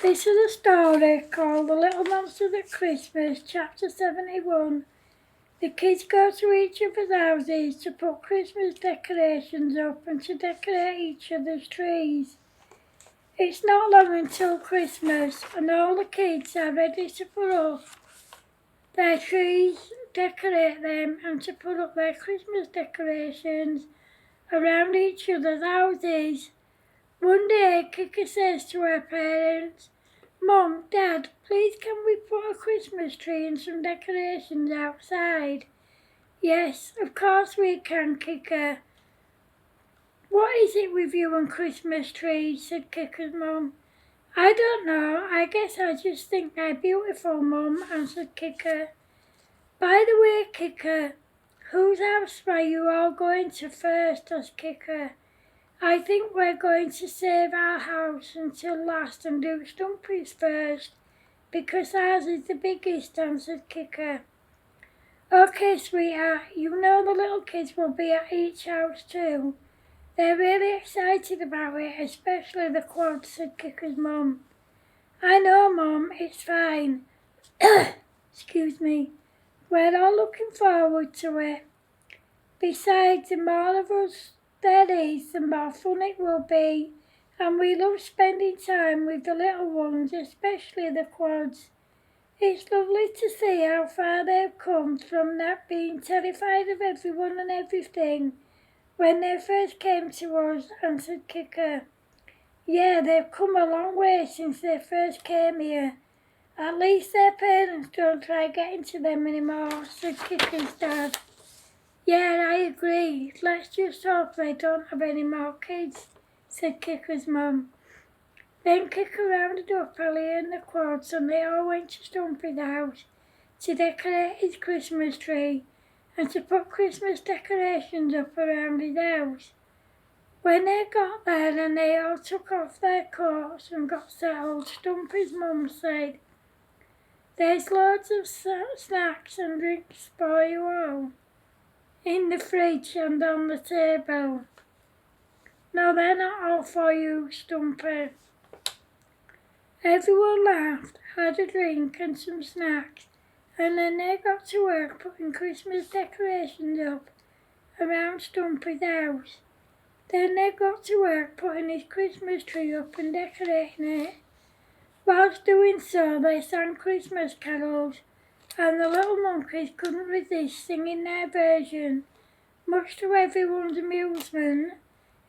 This is a story called The Little Monsters at Christmas, Chapter 71. The kids go to each other's houses to put Christmas decorations up and to decorate each other's trees. It's not long until Christmas and all the kids are ready to put up their trees, decorate them and to put up their Christmas decorations around each other's houses. One day, Kika says to her parents, "Mum, Dad, please can we put a Christmas tree and some decorations outside?" "Yes, of course we can, Kika." "What is it with you and Christmas trees?" said Kika's mum. "I don't know, I guess I just think they're beautiful, Mum," answered Kika. "By the way, Kika, whose house are you all going to first?" asked Kika. "I think we're going to save our house until last and do Stumpy's first, because ours is the biggest," answered Kika. "Okay, sweetheart, you know the little kids will be at each house too. They're really excited about it, especially the quads," said Kika's mum. "I know, Mum, it's fine." Excuse me. "We're all looking forward to it. Besides, the more of us there is, the more fun it will be, and we love spending time with the little ones, especially the quads. It's lovely to see how far they've come from not being terrified of everyone and everything when they first came to us," answered Kika. "Yeah, they've come a long way since they first came here. At least their parents don't try getting to them anymore," said Kika's dad. "Yeah, I agree. Let's just hope they don't have any more kids," said Kika's mum. Then Kika rounded up Ellie and the quads and they all went to Stumpy's house to decorate his Christmas tree and to put Christmas decorations up around his house. When they got there and they all took off their coats and got settled, Stumpy's mum said, "There's loads of snacks and drinks for you all in the fridge and on the table." "No, they're not all for you, Stumpy." Everyone laughed, had a drink and some snacks, and then they got to work putting Christmas decorations up around Stumpy's house. Then they got to work putting his Christmas tree up and decorating it. Whilst doing so, they sang Christmas carols, and the little monkeys couldn't resist singing their version. Much to everyone's amusement,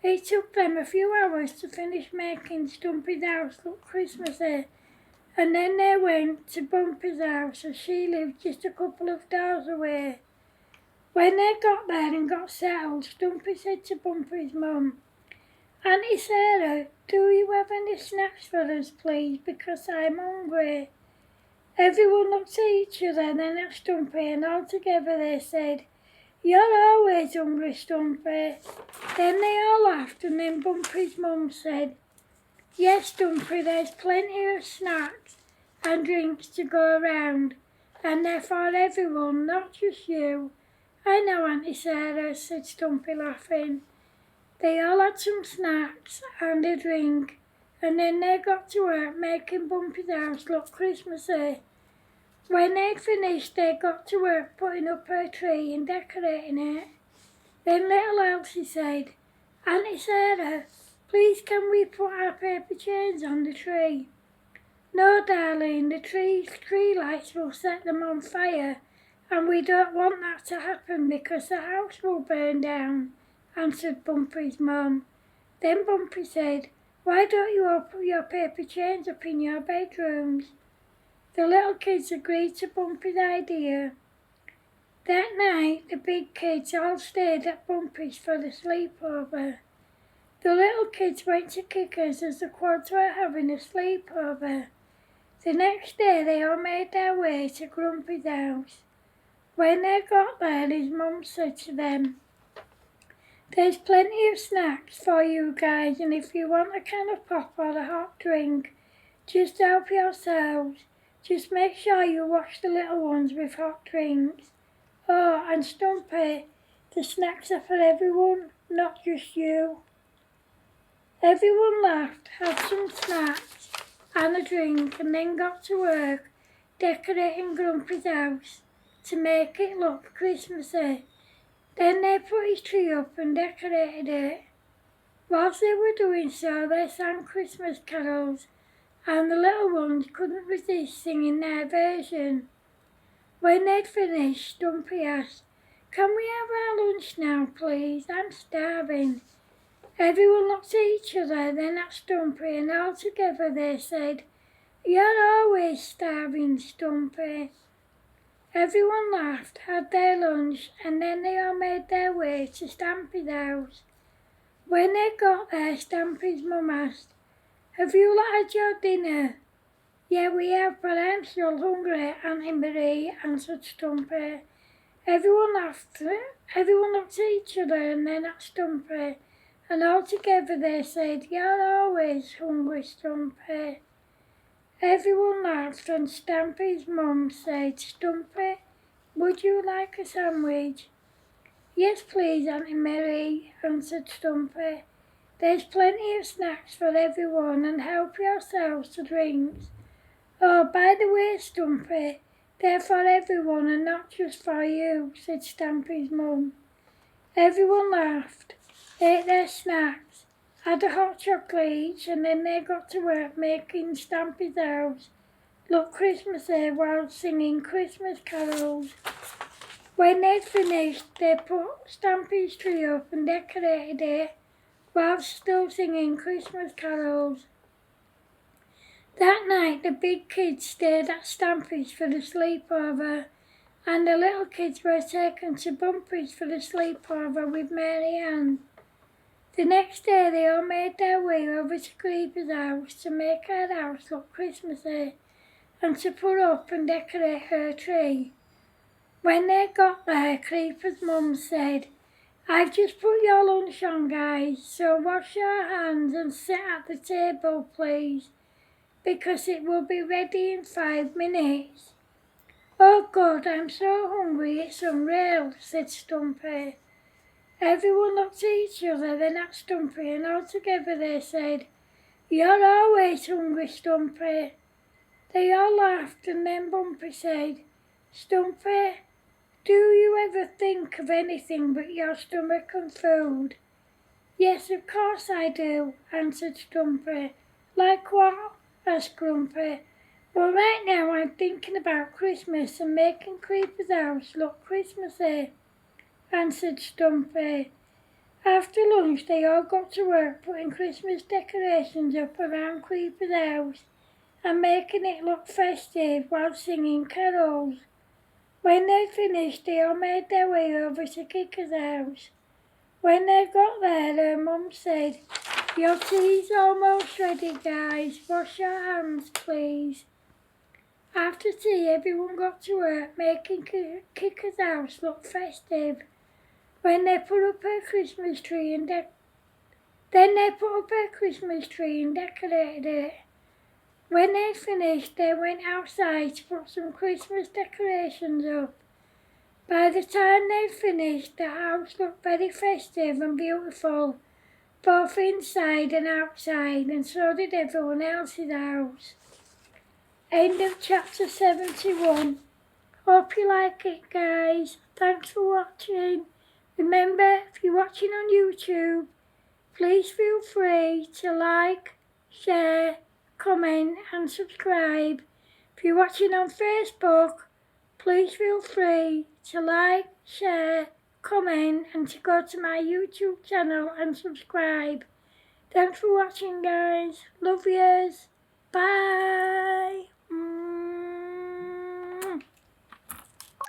it took them a few hours to finish making Stumpy's house look Christmassy, and then they went to Bumpy's house as she lived just a couple of doors away. When they got there and got settled, Stumpy said to Bumpy's mum, "Auntie Sarah, do you have any snacks for us, please, because I'm hungry?" Everyone looked at each other, then at Stumpy, and all together they said, "You're always hungry, Stumpy." Then they all laughed, and then Bumpy's mum said, "Yes, Stumpy, there's plenty of snacks and drinks to go around, and they're for everyone, not just you." "I know, Auntie Sarah," said Stumpy, laughing. They all had some snacks and a drink, and then they got to work making Bumpy's house look Christmassy. When they'd finished, they got to work putting up her tree and decorating it. Then little Elsie said, "Auntie Sarah, please can we put our paper chains on the tree?" "No, darling, the tree lights will set them on fire, and we don't want that to happen because the house will burn down," answered Bumpy's mum. Then Bumpy said, "Why don't you all put your paper chains up in your bedrooms?" The little kids agreed to Bumpy's idea. That night, the big kids all stayed at Bumpy's for the sleepover. The little kids went to Kika's as the quads were having a sleepover. The next day, they all made their way to Grumpy's house. When they got there, his mum said to them, "There's plenty of snacks for you guys, and if you want a can of pop or a hot drink, just help yourselves. Just make sure you wash the little ones with hot drinks. Oh, and Stumpy, the snacks are for everyone, not just you." Everyone laughed, had some snacks, and a drink and then got to work decorating Grumpy's house to make it look Christmassy. Then they put his tree up and decorated it. Whilst they were doing so, they sang Christmas carols, and the little ones couldn't resist singing their version. When they'd finished, Stumpy asked, "Can we have our lunch now, please? I'm starving." Everyone looked at each other, then at Stumpy, and all together they said, "You're always starving, Stumpy." Everyone laughed, had their lunch, and then they all made their way to Stampy's house. When they got there, Stampy's mum asked, "Have you lot had your dinner?" "Yeah, we have, but I'm still hungry," Auntie Marie answered Stumpy. Everyone laughed. Everyone looked at each other and then at Stumpy, and all together they said, "You're always hungry, Stumpy." Everyone laughed, and Stampy's mum said, "Stumpy, would you like a sandwich?" "Yes, please, Auntie Mary," answered Stumpy. "There's plenty of snacks for everyone, and help yourselves to drinks. Oh, by the way, Stumpy, they're for everyone and not just for you," said Stampy's mum. Everyone laughed, ate their snacks, had a hot chocolate each, and then they got to work making Stampy's house look Christmassy while singing Christmas carols. When they'd finished, they put Stampy's tree up and decorated it while still singing Christmas carols. That night, the big kids stayed at Stampy's for the sleepover, and the little kids were taken to Bumpy's for the sleepover with Mary Ann. The next day, they all made their way over to Creeper's house to make her house look Christmassy and to put up and decorate her tree. When they got there, Creeper's mum said, "I've just put your lunch on, guys, so wash your hands and sit at the table, please, because it will be ready in 5 minutes." "Oh God, I'm so hungry, it's unreal," said Stumpy. Everyone looked at each other, then at Stumpy, and all together they said, "You're always hungry, Stumpy." They all laughed, and then Bumpy said, "Stumpy, do you ever think of anything but your stomach and food?" "Yes, of course I do," answered Stumpy. "Like what?" asked Grumpy. "Well, right now I'm thinking about Christmas and making Creeper's house look Christmassy," answered Stumpy. After lunch, they all got to work putting Christmas decorations up around Creeper's house and making it look festive while singing carols. When they'd finished, they all made their way over to Kika's house. When they got there, their mum said, "Your tea's almost ready, guys. Wash your hands, please." After tea, everyone got to work making Kika's house look festive. When they put up her Christmas tree and decorated it. When they finished, they went outside to put some Christmas decorations up. By the time they'd finished, the house looked very festive and beautiful, both inside and outside, and so did everyone else's house. End of chapter 71. Hope you like it, guys. Thanks for watching. Remember, if you're watching on YouTube, please feel free to like, share, comment and subscribe. If you're watching on Facebook, please feel free to like, share, comment and to go to my YouTube channel and subscribe. Thanks for watching, guys. Love yous. Bye.